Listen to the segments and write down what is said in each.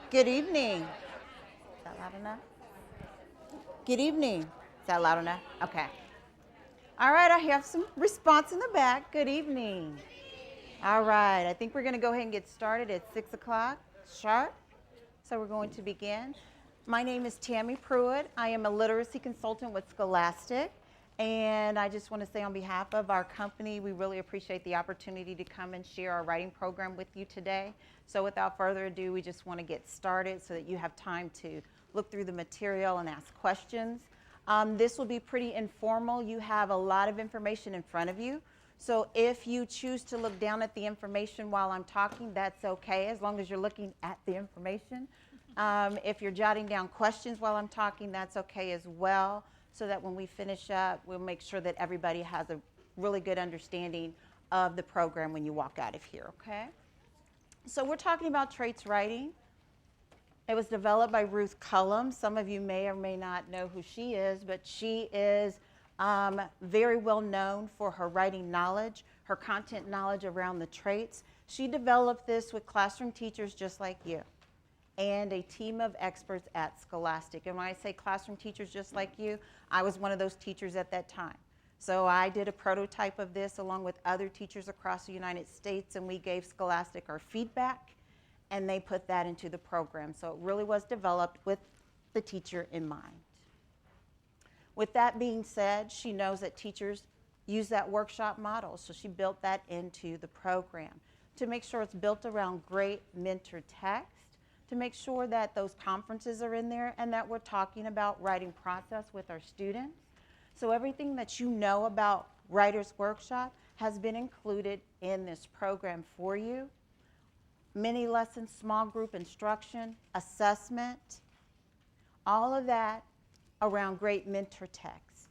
Good evening. Is that loud enough? Good evening. Is that loud enough? Okay. All right, I have some response in the back. Good evening. All right, I think we're going to go ahead and get started at 6 o'clock sharp. So we're going to begin. My name is Tammy Pruitt. I am a literacy consultant with Scholastic. And I just want to say on behalf of our company, we really appreciate the opportunity to come and share our writing program with you today. So without further ado, we just want to get started so that you have time to look through the material and ask questions. This will be pretty informal. You have a lot of information in front of you. So if you choose to look down at the information while I'm talking, that's okay, as long as you're looking at the information. If you're jotting down questions while I'm talking, that's okay as well, so that when we finish up, we'll make sure that everybody has a really good understanding of the program when you walk out of here, okay? So we're talking about traits writing. It was developed by Ruth Cullum. Some of you may or may not know who she is, but she is very well known for her writing knowledge, her content knowledge around the traits. She developed this with classroom teachers just like you and a team of experts at Scholastic. And when I say classroom teachers just like you, I was one of those teachers at that time. So I did a prototype of this along with other teachers across the United States, and we gave Scholastic our feedback, and they put that into the program. So it really was developed with the teacher in mind. With that being said, she knows that teachers use that workshop model, so she built that into the program to make sure it's built around great mentor text, to make sure that those conferences are in there and that we're talking about writing process with our students. So everything that you know about Writer's Workshop has been included in this program for you. Mini lessons, small group instruction, assessment, all of that around great mentor text.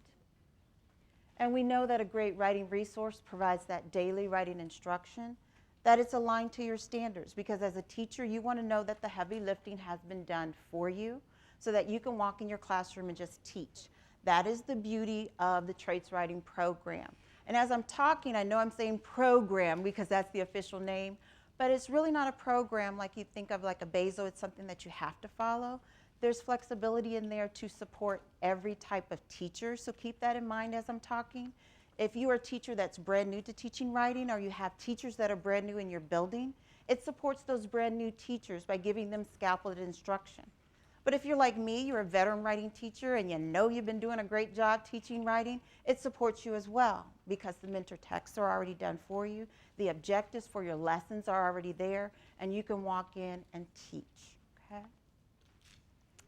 And we know that a great writing resource provides that daily writing instruction, that it's aligned to your standards, because as a teacher, you want to know that the heavy lifting has been done for you so that you can walk in your classroom and just teach. That is the beauty of the Traits Writing Program. And as I'm talking, I know I'm saying program because that's the official name, but it's really not a program like you think of like a BASO. It's something that you have to follow. There's flexibility in there to support every type of teacher, so keep that in mind as I'm talking. If you are a teacher that's brand new to teaching writing, or you have teachers that are brand new in your building, it supports those brand new teachers by giving them scaffolded instruction. But if you're like me, you're a veteran writing teacher and you know you've been doing a great job teaching writing, it supports you as well because the mentor texts are already done for you, the objectives for your lessons are already there, and you can walk in and teach, okay?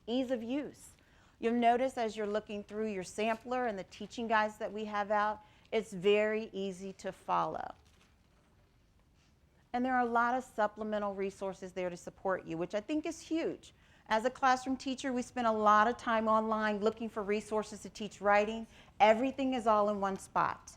Ease of use. You'll notice as you're looking through your sampler and the teaching guides that we have out, it's very easy to follow. And there are a lot of supplemental resources there to support you, which I think is huge. As a classroom teacher, we spend a lot of time online looking for resources to teach writing. Everything is all in one spot.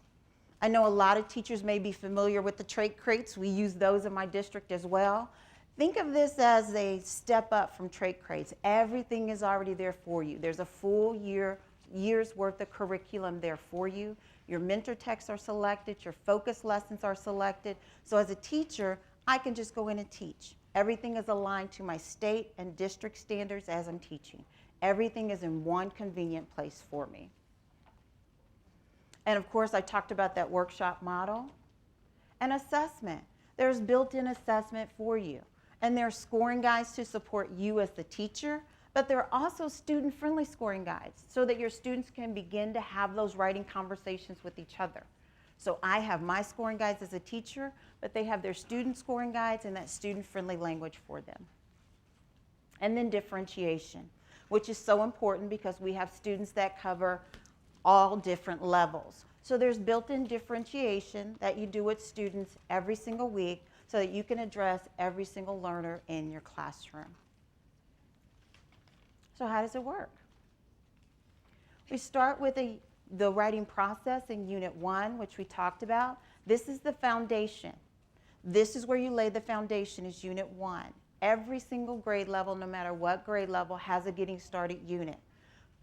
I know a lot of teachers may be familiar with the trait crates. We use those in my district as well. Think of this as a step up from trait crates. Everything is already there for you. There's a full year's worth of curriculum there for you. Your mentor texts are selected. Your focus lessons are selected. So as a teacher, I can just go in and teach. Everything is aligned to my state and district standards as I'm teaching. Everything is in one convenient place for me. And of course, I talked about that workshop model. And assessment. There's built-in assessment for you. And there are scoring guides to support you as the teacher, but there are also student-friendly scoring guides so that your students can begin to have those writing conversations with each other. So I have my scoring guides as a teacher, but they have their student scoring guides and that student-friendly language for them. And then differentiation, which is so important because we have students that cover all different levels. So there's built-in differentiation that you do with students every single week so that you can address every single learner in your classroom. So how does it work? We start with the writing process in Unit 1, which we talked about. This is the foundation. This is where you lay the foundation, is Unit 1. Every single grade level, no matter what grade level, has a getting started unit.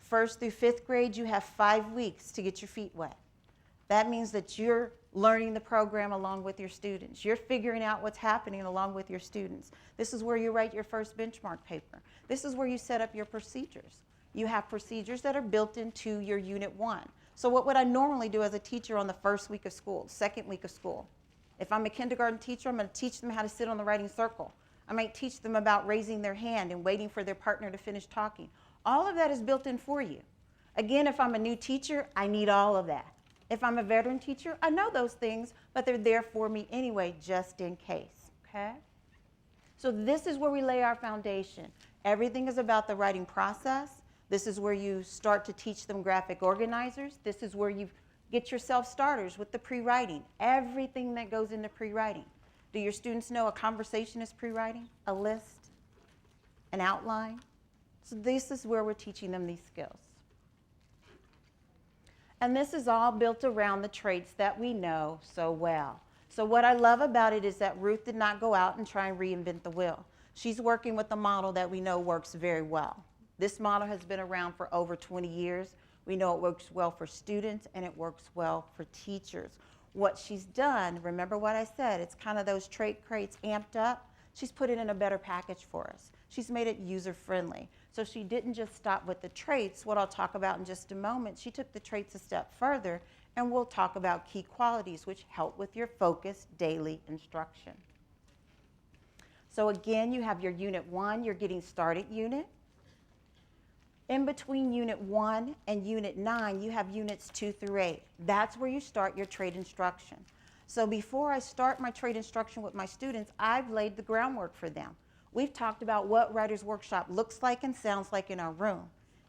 1st through 5th grade, you have 5 weeks to get your feet wet. That means that you're learning the program along with your students. You're figuring out what's happening along with your students. This is where you write your first benchmark paper. This is where you set up your procedures. You have procedures that are built into your Unit 1. So what would I normally do as a teacher on the first week of school, second week of school? If I'm a kindergarten teacher, I'm going to teach them how to sit on the writing circle. I might teach them about raising their hand and waiting for their partner to finish talking. All of that is built in for you. Again, if I'm a new teacher, I need all of that. If I'm a veteran teacher, I know those things, but they're there for me anyway, just in case, okay? So this is where we lay our foundation. Everything is about the writing process. This is where you start to teach them graphic organizers. This is where you get your self-starters with the pre-writing. Everything that goes into pre-writing. Do your students know a conversation is pre-writing? A list? An outline? So this is where we're teaching them these skills. And this is all built around the traits that we know so well. So what I love about it is that Ruth did not go out and try and reinvent the wheel. She's working with a model that we know works very well. This model has been around for over 20 years. We know it works well for students and it works well for teachers. What she's done, remember what I said, it's kind of those trait crates amped up. She's put it in a better package for us. She's made it user-friendly. So she didn't just stop with the traits, what I'll talk about in just a moment. She took the traits a step further, and we'll talk about key qualities which help with your focused daily instruction. So again, you have your Unit 1, your Getting Started unit. In between Unit 1 and Unit 9, you have Units 2 through 8. That's where you start your trait instruction. So before I start my trait instruction with my students, I've laid the groundwork for them. We've talked about what Writer's Workshop looks like and sounds like in our room.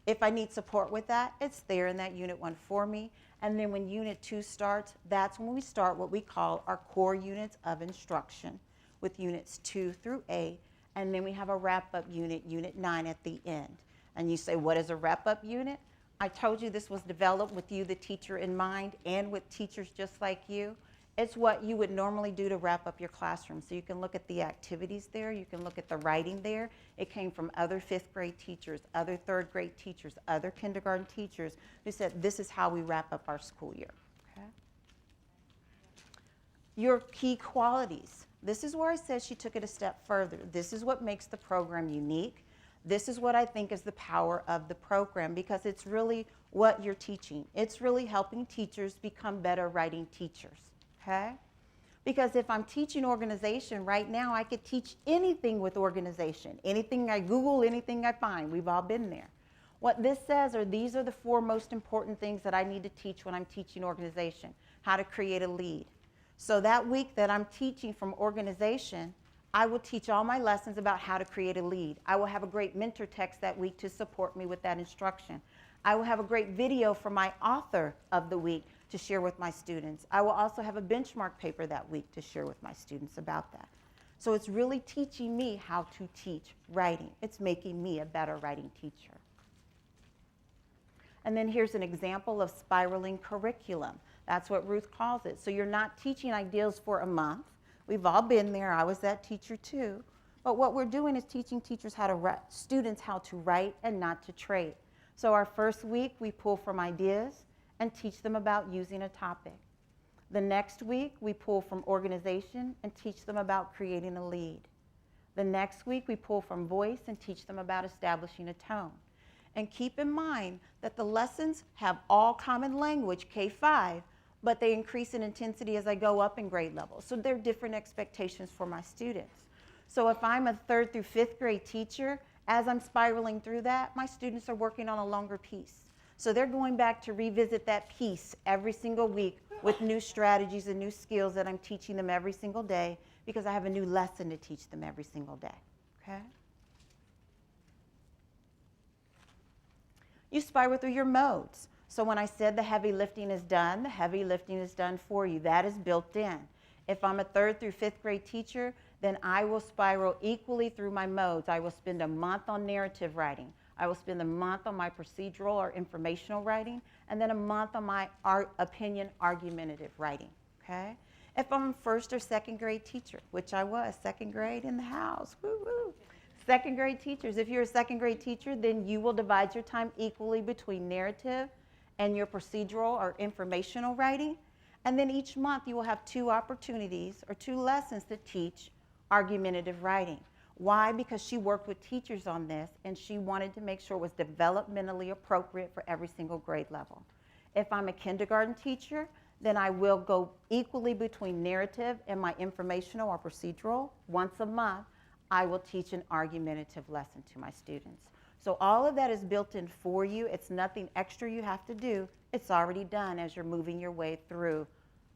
If I need support with that, it's there in that Unit 1 for me. And then when Unit 2 starts, that's when we start what we call our core units of instruction with Units 2 through 8. And then we have a wrap-up unit, Unit 9 at the end. And you say, what is a wrap-up unit? I told you this was developed with you, the teacher, in mind, and with teachers just like you. It's what you would normally do to wrap up your classroom. So you can look at the activities there. You can look at the writing there. It came from other 5th grade teachers, other 3rd grade teachers, other kindergarten teachers who said this is how we wrap up our school year. Okay? Your key qualities. This is where I said she took it a step further. This is what makes the program unique. This is what I think is the power of the program because it's really what you're teaching. It's really helping teachers become better writing teachers. Okay? Because if I'm teaching organization right now, I could teach anything with organization. Anything I Google, anything I find. We've all been there. What this says are these are the 4 most important things that I need to teach when I'm teaching organization. How to create a lead. So that week that I'm teaching from organization, I will teach all my lessons about how to create a lead. I will have a great mentor text that week to support me with that instruction. I will have a great video from my author of the week to share with my students. I will also have a benchmark paper that week to share with my students about that. So it's really teaching me how to teach writing. It's making me a better writing teacher. And then here's an example of spiraling curriculum. That's what Ruth calls it. So you're not teaching ideals for a month. We've all been there. I was that teacher too. But what we're doing is teaching teachers how to write, students how to write and not to trade. So our first week, we pull from ideas and teach them about using a topic. The next week, we pull from organization and teach them about creating a lead. The next week, we pull from voice and teach them about establishing a tone. And keep in mind that the lessons have all common language, K-5, but they increase in intensity as I go up in grade level. So there are different expectations for my students. So if I'm a 3rd through 5th grade teacher, as I'm spiraling through that, my students are working on a longer piece. So they're going back to revisit that piece every single week with new strategies and new skills that I'm teaching them every single day because I have a new lesson to teach them every single day, okay? You spiral through your modes. So when I said the heavy lifting is done, the heavy lifting is done for you. That is built in. If I'm a 3rd through 5th grade teacher, then I will spiral equally through my modes. I will spend a month on narrative writing. I will spend a month on my procedural or informational writing, and then a month on my opinion argumentative writing, okay? If I'm a 1st or 2nd grade teacher, which I was, 2nd grade in the house, woo-woo. 2nd grade teachers, if you're a 2nd grade teacher, then you will divide your time equally between narrative and your procedural or informational writing. And then each month you will have 2 opportunities or 2 lessons to teach argumentative writing. Why? Because she worked with teachers on this and she wanted to make sure it was developmentally appropriate for every single grade level. If I'm a kindergarten teacher, then I will go equally between narrative and my informational or procedural. Once a month, I will teach an argumentative lesson to my students. So all of that is built in for you. It's nothing extra you have to do. It's already done as you're moving your way through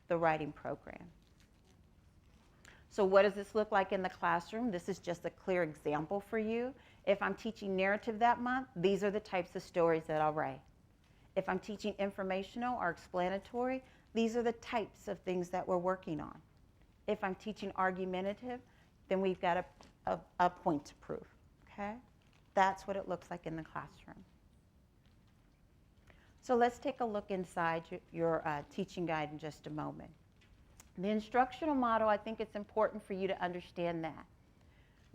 the writing program. So what does this look like in the classroom? This is just a clear example for you. If I'm teaching narrative that month, these are the types of stories that I'll write. If I'm teaching informational or explanatory, these are the types of things that we're working on. If I'm teaching argumentative, then we've got a point to prove, okay? That's what it looks like in the classroom. So let's take a look inside your teaching guide in just a moment. The instructional model, I think it's important for you to understand that.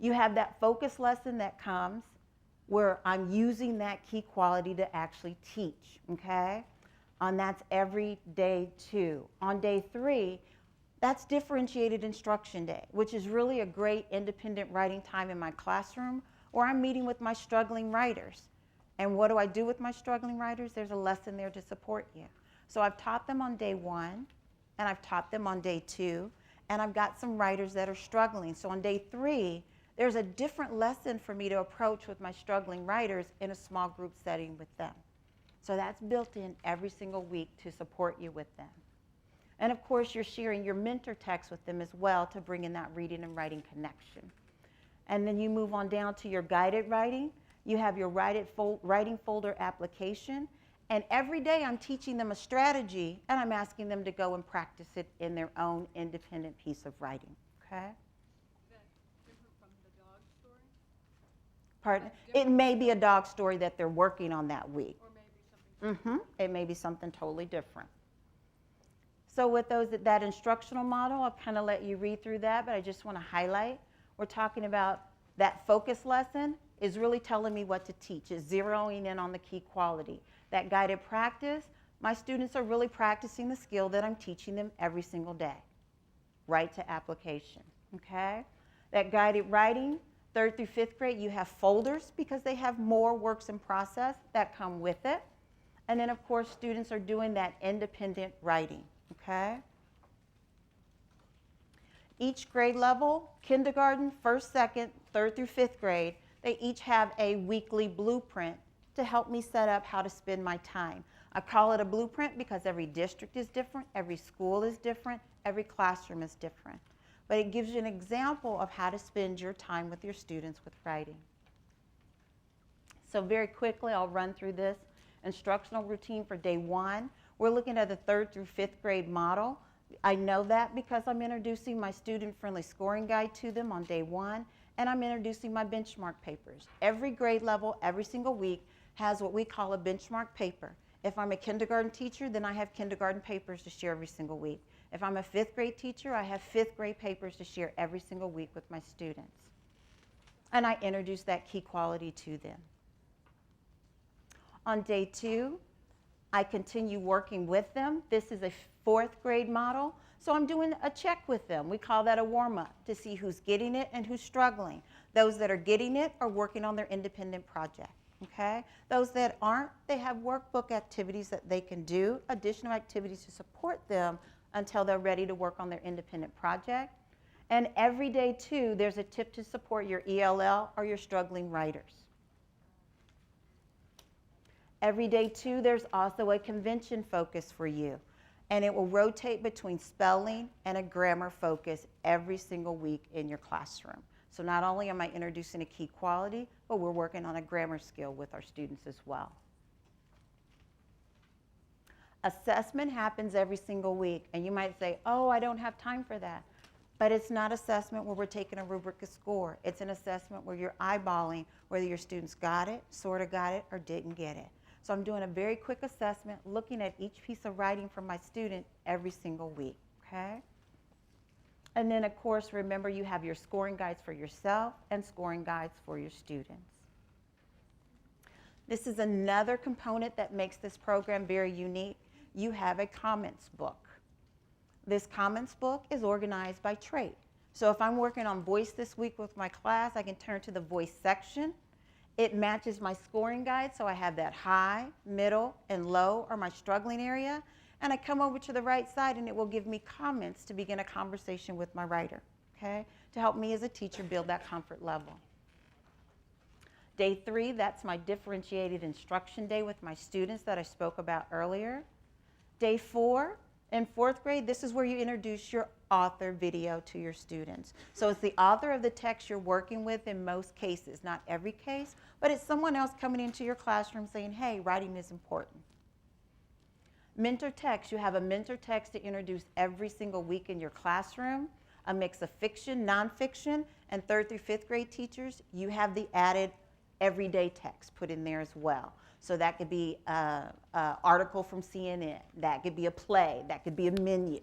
You have that focus lesson that comes where I'm using that key quality to actually teach, okay? And that's every day 2. On day 3, that's differentiated instruction day, which is really a great independent writing time in my classroom where I'm meeting with my struggling writers. And what do I do with my struggling writers? There's a lesson there to support you. So I've taught them on day 1, and I've taught them on day 2, and I've got some writers that are struggling. So on day 3, there's a different lesson for me to approach with my struggling writers in a small group setting with them. So that's built in every single week to support you with them. And of course, you're sharing your mentor text with them as well to bring in that reading and writing connection. And then you move on down to your guided writing. You have your writing folder application. And every day I'm teaching them a strategy and I'm asking them to go and practice it in their own independent piece of writing, okay? Is that different from the dog story? Pardon? It may be a dog story that they're working on that week. Or maybe something It may be something totally different. So with that instructional model, I'll kind of let you read through that, but I just want to highlight, we're talking about that focus lesson is really telling me what to teach. It's zeroing in on the key quality. That guided practice, my students are really practicing the skill that I'm teaching them every single day. Right to application, okay? That guided writing, 3rd through 5th grade, you have folders because they have more works in process that come with it. And then, of course, students are doing that independent writing, okay? Each grade level, kindergarten, 1st, 2nd, 3rd through 5th grade, they each have a weekly blueprint to help me set up how to spend my time. I call it a blueprint because every district is different, every school is different, every classroom is different. But it gives you an example of how to spend your time with your students with writing. So very quickly, I'll run through this instructional routine for day 1. We're looking at the 3rd through 5th grade model. I know that because I'm introducing my student-friendly scoring guide to them on day 1, and I'm introducing my benchmark papers. Every grade level, every single week, has what we call a benchmark paper. If I'm a kindergarten teacher, then I have kindergarten papers to share every single week. If I'm a 5th grade teacher, I have 5th grade papers to share every single week with my students. And I introduce that key quality to them. On day 2, I continue working with them. This is a 4th grade model, so I'm doing a check with them. We call that a warm-up to see who's getting it and who's struggling. Those that are getting it are working on their independent project, okay? Those that aren't, they have workbook activities that they can do, additional activities to support them until they're ready to work on their independent project. And every day, too, there's a tip to support your ELL or your struggling writers. Every day, too, there's also a convention focus for you. And it will rotate between spelling and a grammar focus every single week in your classroom. So not only am I introducing a key quality, but we're working on a grammar skill with our students as well. Assessment happens every single week. And you might say, oh, I don't have time for that. But it's not assessment where we're taking a rubric of score. It's an assessment where you're eyeballing whether your students got it, sort of got it, or didn't get it. So I'm doing a very quick assessment, looking at each piece of writing from my student every single week, okay? And then, of course, remember you have your scoring guides for yourself and scoring guides for your students. This is another component that makes this program very unique. You have a comments book. this comments book is organized by trait. So if I'm working on voice this week with my class, I can turn to the voice section. It matches my scoring guide, so I have that high, middle, and low are my struggling area. And I come over to the right side and it will give me comments to begin a conversation with my writer, okay? To help me as a teacher build that comfort level. Day 3, that's my differentiated instruction day with my students that I spoke about earlier. Day 4, in 4th grade, this is where you introduce your author video to your students. So it's the author of the text you're working with in most cases, not every case, but it's someone else coming into your classroom saying, hey, writing is important. Mentor text, you have a mentor text to introduce every single week in your classroom, a mix of fiction, nonfiction, and 3rd through 5th grade teachers, you have the added everyday text put in there as well. So that could be an article from CNN, that could be a play, that could be a menu.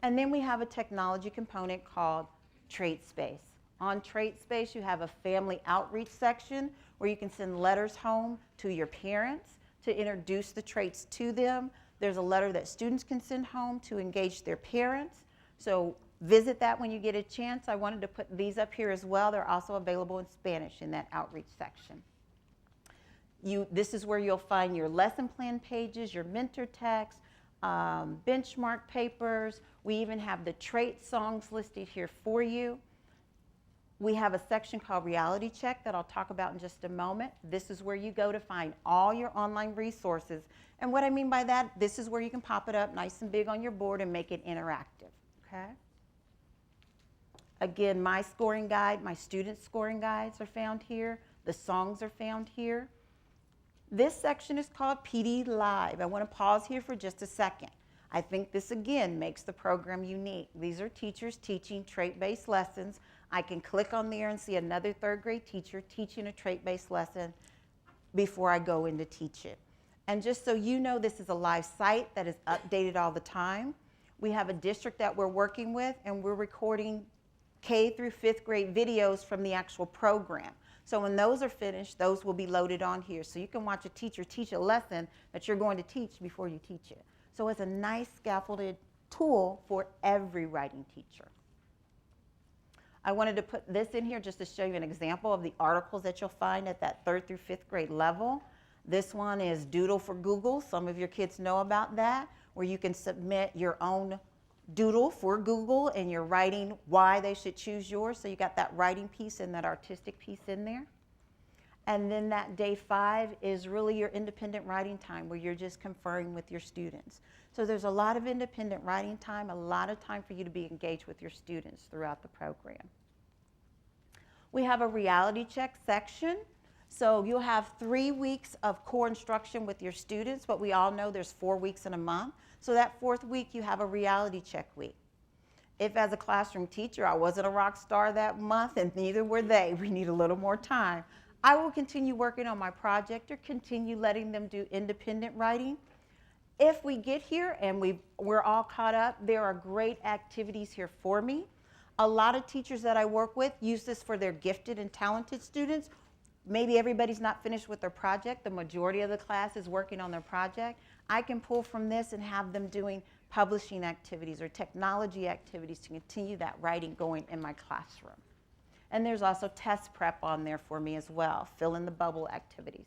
And then we have a technology component called Trait Space. On Trait Space, you have a family outreach section where you can send letters home to your parents to introduce the traits to them. There's a letter that students can send home to engage their parents. So visit that when you get a chance. I wanted to put these up here as well. They're also available in Spanish in that outreach section. This is where you'll find your lesson plan pages, your mentor text, benchmark papers. We even have the trait songs listed here for you. We have a section called Reality Check that I'll talk about in just a moment. This is where you go to find all your online resources. And what I mean by that, this is where you can pop it up nice and big on your board and make it interactive, okay? Again, my scoring guide, my students' scoring guides are found here. The songs are found here. This section is called PD Live. I want to pause here for just a second. I think this, again, makes the program unique. These are teachers teaching trait-based lessons. I can click on there and see another 3rd grade teacher teaching a trait-based lesson before I go in to teach it. And just so you know, this is a live site that is updated all the time. We have a district that we're working with, and we're recording K through 5th grade videos from the actual program. So when those are finished, those will be loaded on here. So you can watch a teacher teach a lesson that you're going to teach before you teach it. So it's a nice scaffolded tool for every writing teacher. I wanted to put this in here just to show you an example of the articles that you'll find at that 3rd through 5th grade level. This one is Doodle for Google. Some of your kids know about that, where you can submit your own doodle for Google and you're writing why they should choose yours. So you got that writing piece and that artistic piece in there. And then that day 5 is really your independent writing time where you're just conferring with your students. So there's a lot of independent writing time, a lot of time for you to be engaged with your students throughout the program. We have a reality check section. So you'll have 3 weeks of core instruction with your students, but we all know there's 4 weeks in a month. So that 4th week, you have a reality check week. If as a classroom teacher, I wasn't a rock star that month, and neither were they, we need a little more time, I will continue working on my project or continue letting them do independent writing. If we get here and we're all caught up, there are great activities here for me. A lot of teachers that I work with use this for their gifted and talented students. Maybe everybody's not finished with their project. The majority of the class is working on their project. I can pull from this and have them doing publishing activities or technology activities to continue that writing going in my classroom. And there's also test prep on there for me as well, fill in the bubble activities.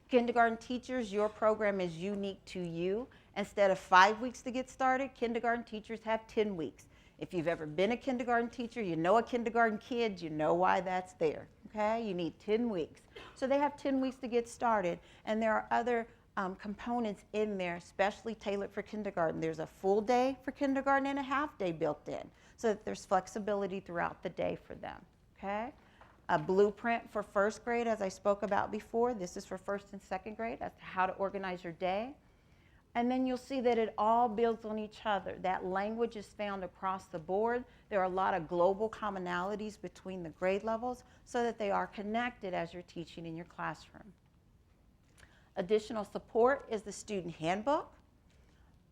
Kindergarten teachers, your program is unique to you. Instead of 5 weeks to get started, kindergarten teachers have 10 weeks. If you've ever been a kindergarten teacher, you know a kindergarten kid, you know why that's there, okay? You need 10 weeks. So they have 10 weeks to get started, and there are other components in there, especially tailored for kindergarten. There's a full day for kindergarten and a half day built in, so that there's flexibility throughout the day for them, okay? A blueprint for 1st grade, as I spoke about before. This is for 1st and 2nd grade as to how to organize your day. And then you'll see that it all builds on each other. That language is found across the board. There are a lot of global commonalities between the grade levels so that they are connected as you're teaching in your classroom. Additional support is the student handbook.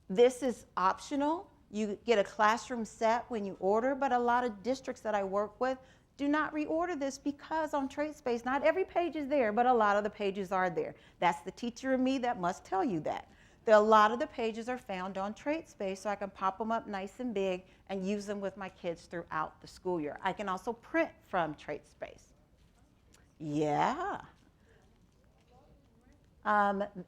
This is optional. You get a classroom set when you order, but a lot of districts that I work with do not reorder this because on Trait Space, not every page is there, but a lot of the pages are there. That's the teacher in me that must tell you that. A lot of the pages are found on TraitSpace, so I can pop them up nice and big and use them with my kids throughout the school year. I can also print from TraitSpace. Yeah.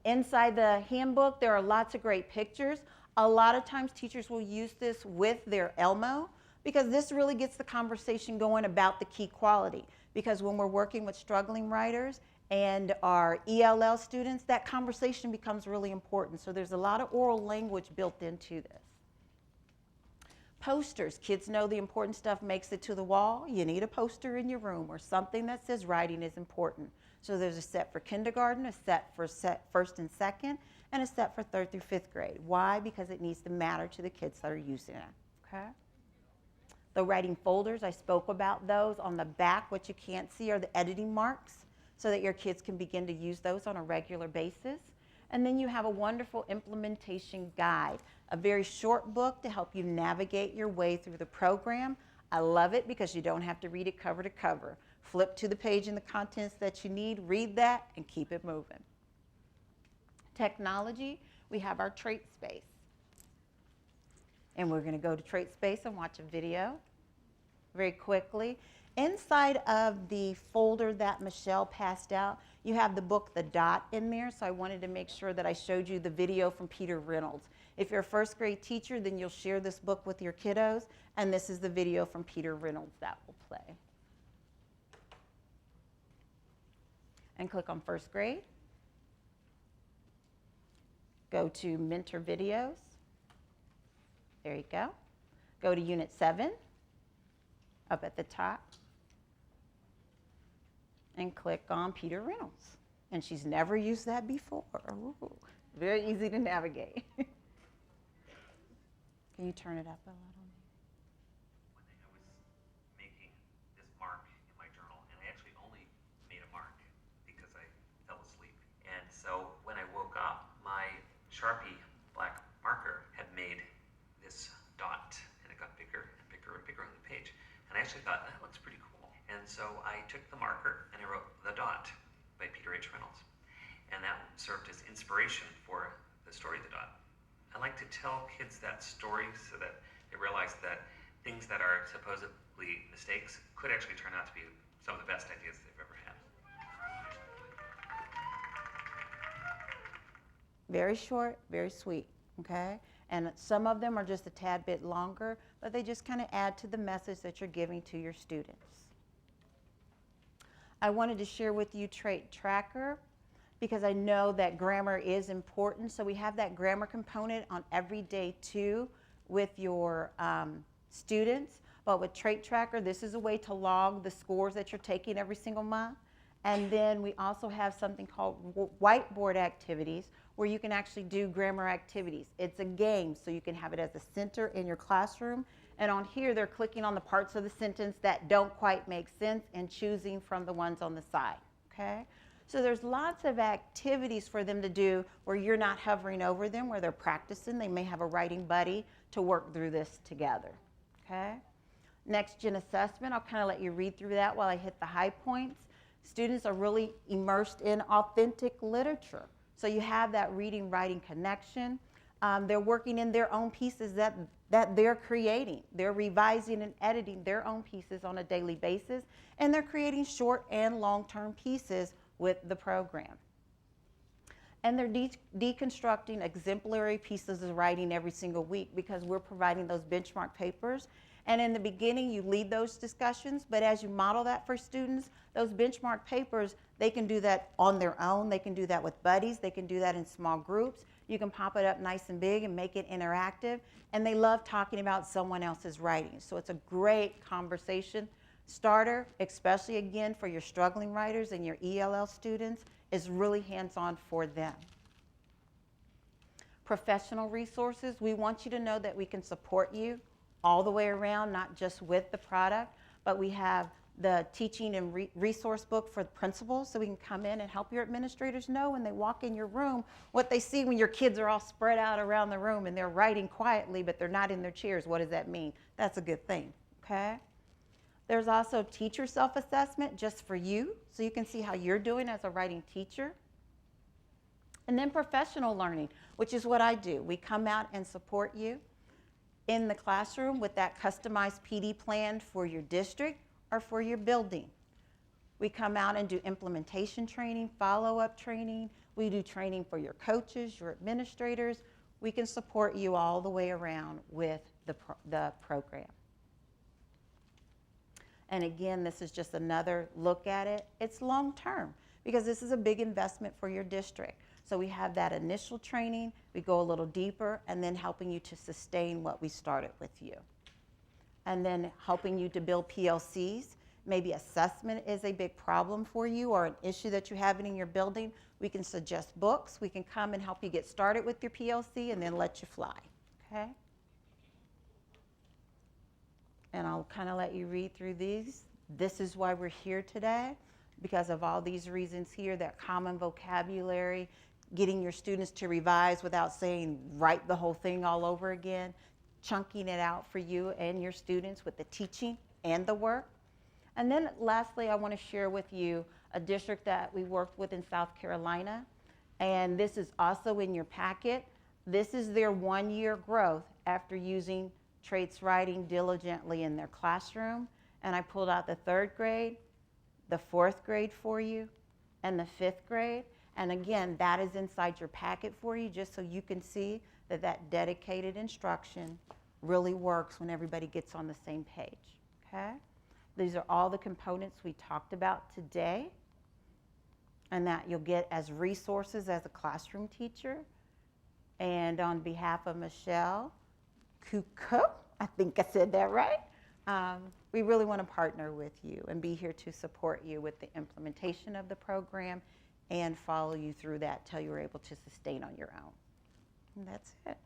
Inside the handbook, there are lots of great pictures. A lot of times teachers will use this with their Elmo because this really gets the conversation going about the key quality. Because when we're working with struggling writers and our ELL students, that conversation becomes really important. So there's a lot of oral language built into this. Posters. Kids know the important stuff makes it to the wall. You need a poster in your room or something that says writing is important. So there's a set for kindergarten, a set for first and second, and a set for 3rd through 5th grade. Why? Because it needs to matter to the kids that are using it. Okay? The writing folders, I spoke about those. On the back, what you can't see are the editing marks so that your kids can begin to use those on a regular basis. And then you have a wonderful implementation guide, a very short book to help you navigate your way through the program. I love it because you don't have to read it cover to cover. Flip to the page in the contents that you need, read that, and keep it moving. Technology, we have our TraitSpace. And we're going to go to TraitSpace and watch a video very quickly. Inside of the folder that Michelle passed out, you have the book The Dot in there, so I wanted to make sure that I showed you the video from Peter Reynolds. If you're a 1st grade teacher, then you'll share this book with your kiddos, and this is the video from Peter Reynolds that will play. And click on 1st grade. Go to Mentor Videos. There you go. Go to Unit 7, up at the top, and click on Peter Reynolds. And she's never used that before. Ooh, very easy to navigate. Can you turn it up a little? One day I was making this mark in my journal, and I actually only made a mark because I fell asleep. And so when I woke up, my Sharpie black marker had made this dot, and it got bigger and bigger and bigger on the page. And I actually thought, that looks pretty cool. And so I took the marker and I wrote The Dot by Peter H. Reynolds. And that served as inspiration for the story The Dot. I like to tell kids that story so that they realize that things that are supposedly mistakes could actually turn out to be some of the best ideas they've ever had. Very short, very sweet, okay? And some of them are just a tad bit longer, but they just kind of add to the message that you're giving to your students. I wanted to share with you Trait Tracker because I know that grammar is important. So we have that grammar component on every day too with your students. But with Trait Tracker, this is a way to log the scores that you're taking every single month. And then we also have something called whiteboard activities where you can actually do grammar activities. It's a game, so you can have it as a center in your classroom. And on here, they're clicking on the parts of the sentence that don't quite make sense and choosing from the ones on the side, okay? So there's lots of activities for them to do where you're not hovering over them, where they're practicing. They may have a writing buddy to work through this together, okay? Next Gen Assessment, I'll kind of let you read through that while I hit the high points. Students are really immersed in authentic literature. So you have that reading, writing connection. They're working in their own pieces that they're creating. They're revising and editing their own pieces on a daily basis, and they're creating short and long-term pieces with the program. And they're deconstructing exemplary pieces of writing every single week because we're providing those benchmark papers. And in the beginning, you lead those discussions, but as you model that for students, those benchmark papers, they can do that on their own. They can do that with buddies. They can do that in small groups. You can pop it up nice and big and make it interactive. And they love talking about someone else's writing. So it's a great conversation starter, especially again for your struggling writers and your ELL students. Is really hands-on for them. Professional resources, we want you to know that we can support you all the way around, not just with the product, but we have the teaching and resource book for the principals, so we can come in and help your administrators know when they walk in your room what they see when your kids are all spread out around the room and they're writing quietly but they're not in their chairs. What does that mean? That's a good thing, okay? There's also teacher self-assessment just for you, so you can see how you're doing as a writing teacher. And then professional learning, which is what I do. We come out and support you in the classroom with that customized PD plan for your district or for your building. We come out and do implementation training, follow-up training. We do training for your coaches, your administrators. We can support you all the way around with the program. And again, this is just another look at it. It's long-term because this is a big investment for your district. So we have that initial training, we go a little deeper, and then helping you to sustain what we started with you. And then helping you to build PLCs. Maybe assessment is a big problem for you or an issue that you're having in your building. We can suggest books. We can come and help you get started with your PLC and then let you fly, okay? And I'll kind of let you read through these. This is why we're here today, because of all these reasons here, that common vocabulary, getting your students to revise without saying write the whole thing all over again, chunking it out for you and your students with the teaching and the work. And then lastly, I want to share with you a district that we worked with in South Carolina, and this is also in your packet. This is their 1-year growth after using traits writing diligently in their classroom. And I pulled out the 3rd grade, the 4th grade for you, and the 5th grade. And again, that is inside your packet for you, just so you can see that that dedicated instruction really works when everybody gets on the same page, okay? These are all the components we talked about today, and that you'll get as resources as a classroom teacher. And on behalf of Michelle Kuko, I think I said that right, we really want to partner with you and be here to support you with the implementation of the program and follow you through that till you're able to sustain on your own. And that's it.